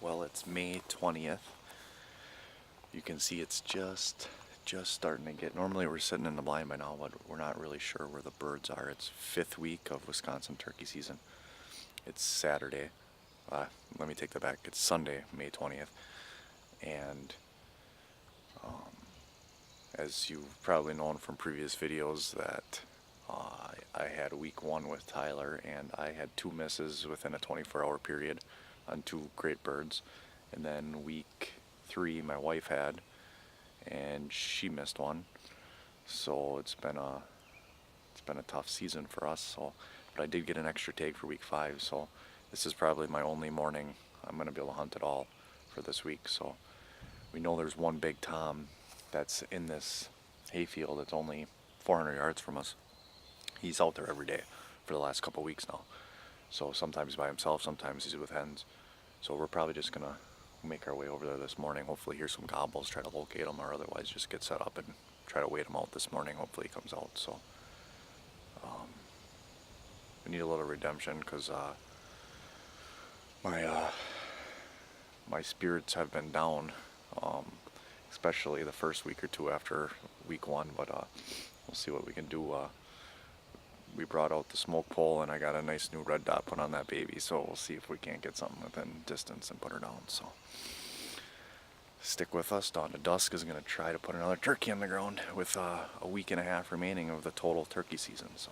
Well, it's May 20th. You can see it's just starting to get, normally we're sitting in the blind by now, but we're not really sure where the birds are. It's 5th week of Wisconsin turkey season. It's Saturday. Let me take that back. It's Sunday, May 20th. And as you've probably known from previous videos that I had week 1 with Tyler, and I had 2 misses within a 24-hour period on 2 great birds. And then week 3 my wife had, and she missed 1. So it's been a tough season for us. So, but I did get an extra tag for week 5, so this is probably my only morning I'm going to be able to hunt at all for this week. So we know there's one big tom that's in this hayfield. It's only 400 yards from us. He's out there every day for the last couple weeks now. So sometimes he's by himself, sometimes he's with hens. So we're probably just gonna make our way over there this morning. Hopefully hear some gobbles, try to locate him, or otherwise just get set up and try to wait him out this morning. Hopefully he comes out. So we need a little redemption because my spirits have been down, especially the first week or 2 after week 1. But we'll see what we can do. We brought out the smoke pole, and I got a nice new red dot put on that baby, so we'll see if we can't get something within distance and put her down. So stick with us. Dawn to Dusk is going to try to put another turkey on the ground with a week and a half remaining of the total turkey season. So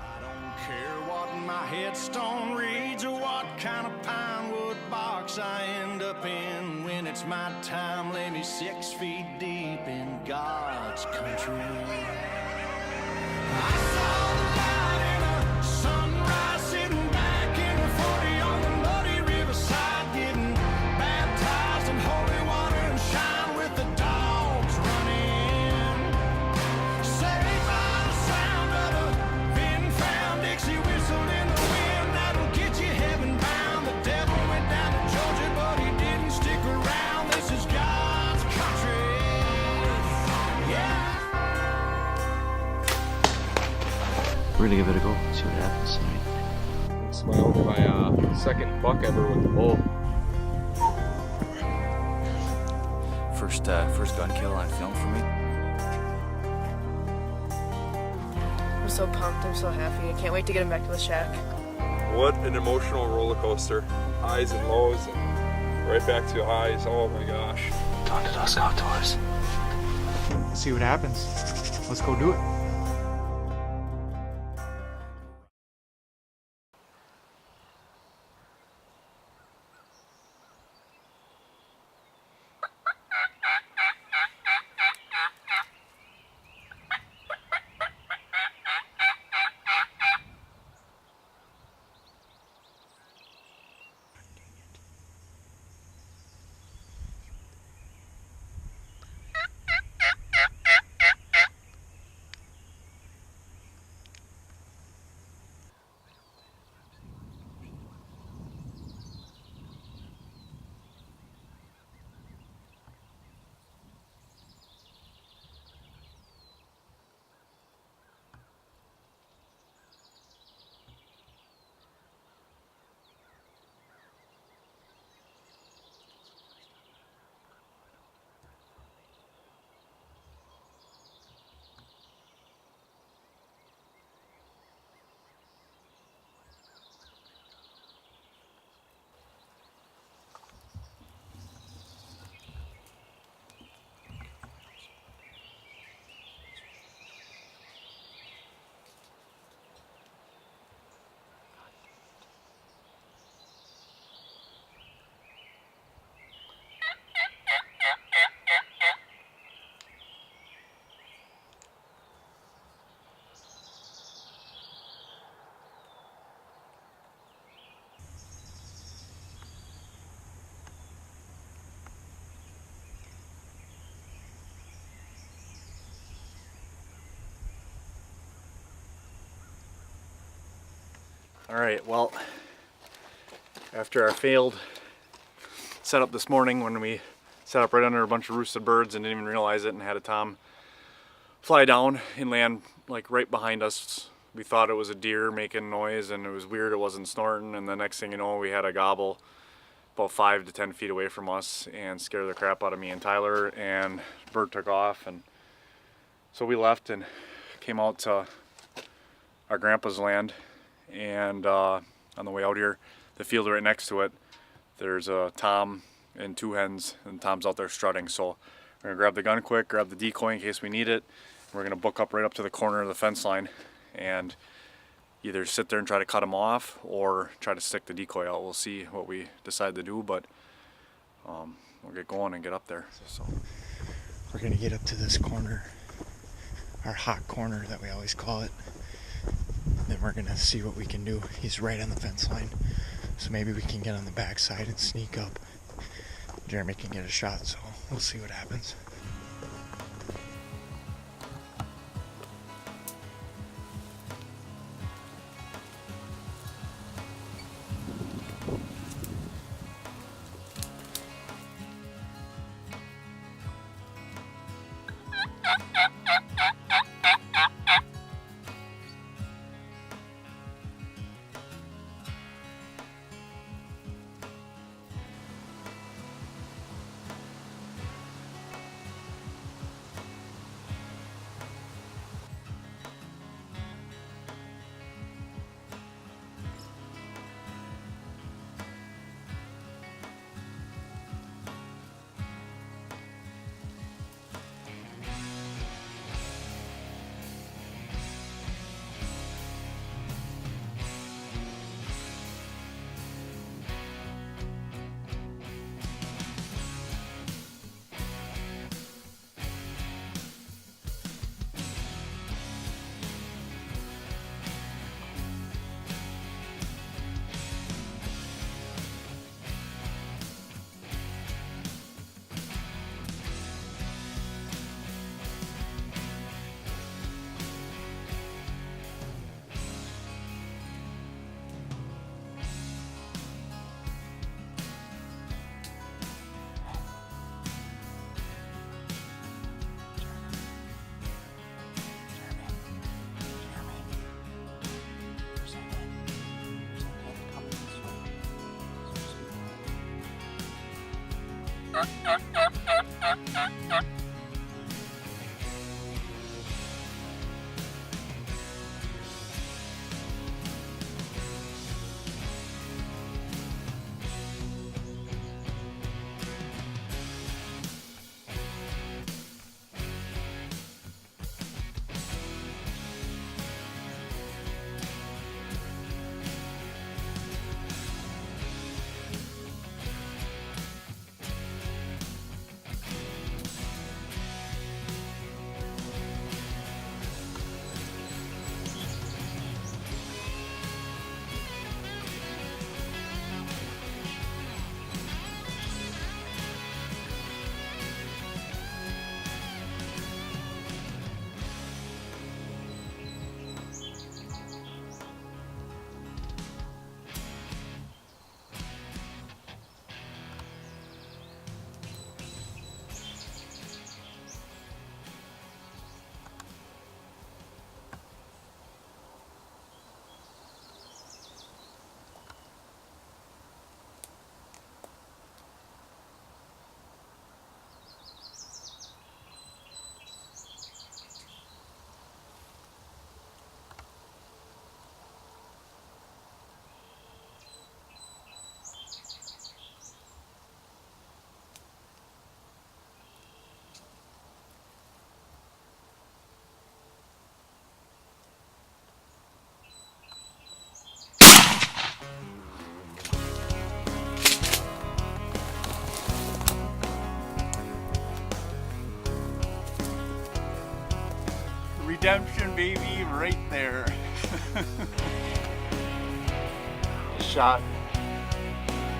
I don't care what my headstone reads or what kind of pine wood box I end up in. When it's my time, lay me 6 feet deep in God's country. I saw the light in a sunrise, sitting back in a 40 on the muddy riverside, getting baptized in holy water and shine with the dogs running. Saved by the sound of a fin-found Dixie whistle in the wind that'll get you heaven bound. The devil went down to Georgia, but he didn't stick around. This is God's country. Yeah. We're gonna give it a go, see what happens tonight. Smiled my second buck ever with the bull. First gun kill on film for me. I'm so pumped, I'm so happy. I can't wait to get him back to the shack. What an emotional roller coaster. Highs and lows and right back to highs. Oh my gosh. Dawn to Dusk Outdoors. Let's see what happens. Let's go do it. alright, well, after our failed setup this morning when we set up right under a bunch of roosted birds and didn't even realize it and had a tom fly down and land like right behind us. We thought it was a deer making noise and it was weird, it wasn't snorting, and the next thing you know we had a gobble about 5 to 10 feet away from us and scared the crap out of me and Tyler, and the bird took off. And so we left and came out to our grandpa's land, and on the way out here, the field right next to it, there's a tom and 2 hens, and Tom's out there strutting. So we're gonna grab the gun quick, grab the decoy in case we need it. We're gonna book up right up to the corner of the fence line and either sit there and try to cut them off or try to stick the decoy out. We'll see what we decide to do, but we'll get going and get up there. So We're gonna get up to this corner, our hot corner that we always call it. Then we're gonna see what we can do. He's right on the fence line, so maybe we can get on the back side and sneak up. Jeremy can get a shot, so we'll see what happens. Redemption, baby, right there. Shot.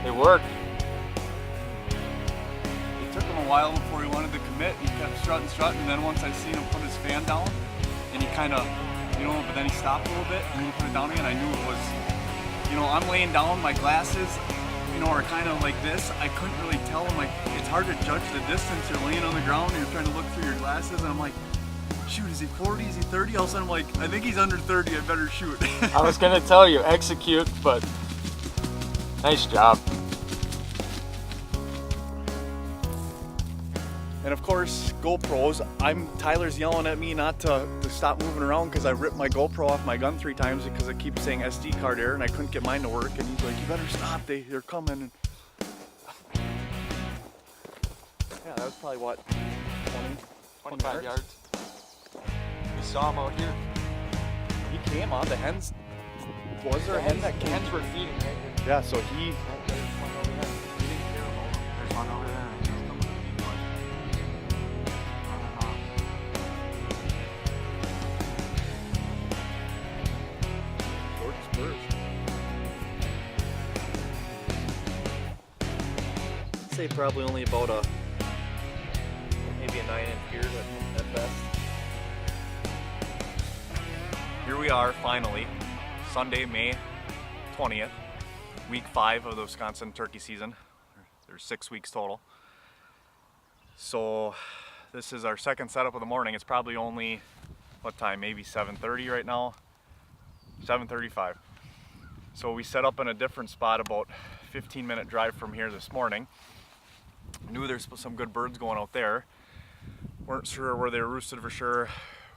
It worked. It took him a while before he wanted to commit. He kept strutting, and then once I seen him put his fan down, and he kind of, but then he stopped a little bit, and then he put it down again. I knew it was, I'm laying down, my glasses, are kind of like this. I couldn't really tell. I'm like, it's hard to judge the distance. You're laying on the ground, and you're trying to look through your glasses, and I'm like, shoot, is he 40? Is he 30? All of a sudden I'm like, I think he's under 30, I better shoot. I was gonna tell you, execute, but nice job. And of course, GoPros. Tyler's yelling at me not to stop moving around because I ripped my GoPro off my gun 3 times because it keeps saying SD card error and I couldn't get mine to work. And he's like, you better stop, they're coming. Yeah, that was probably what, 25 yards. We saw him out here. He came on the hens. Was there a hen that came? Hens were feeding right here. Yeah, so he. There's one over there. We didn't hear him. There's one over there. He's coming to feed one. Short spurs. I'd say probably only about maybe a 9-inch beard at best. Here we are finally, Sunday, May 20th, week 5 of the Wisconsin turkey season. There's 6 weeks total. So this is our second setup of the morning. It's probably only, what time, maybe 7:30 right now? 7:35. So we set up in a different spot about 15-minute drive from here this morning. Knew there's some good birds going out there. Weren't sure where they were roosted for sure.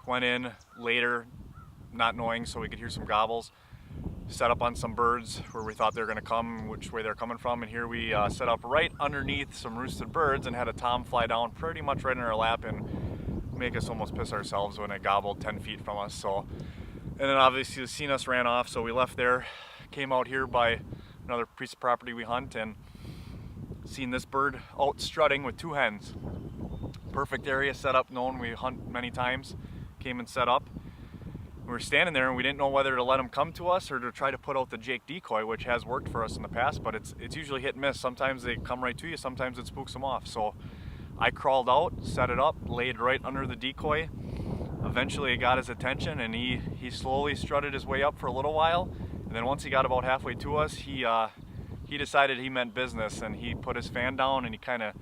Went in later, not knowing, so we could hear some gobbles. Set up on some birds where we thought they were going to come, which way they're coming from, and here we set up right underneath some roosted birds and had a tom fly down pretty much right in our lap and make us almost piss ourselves when it gobbled 10 feet from us. So, and then obviously the seen us ran off, so we left there, came out here by another piece of property we hunt and seen this bird out strutting with 2 hens. Perfect area set up, known we hunt many times. Came and set up. We were standing there and we didn't know whether to let them come to us or to try to put out the Jake decoy, which has worked for us in the past, but it's usually hit and miss. Sometimes they come right to you, sometimes it spooks them off. So I crawled out, set it up, laid right under the decoy. Eventually it got his attention and he slowly strutted his way up for a little while. And then once he got about halfway to us, he decided he meant business and he put his fan down and he kind of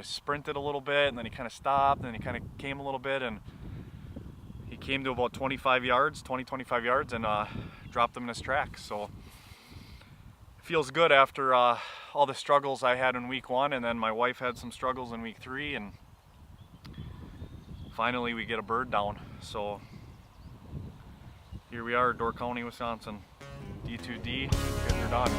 sprinted a little bit and then he kind of stopped and he kind of came a little bit and he came to about 25 yards and dropped them in his tracks. So it feels good after all the struggles I had in week 1 and then my wife had some struggles in week 3 and finally we get a bird down. So here we are, Door County, Wisconsin. D2D, getting her done.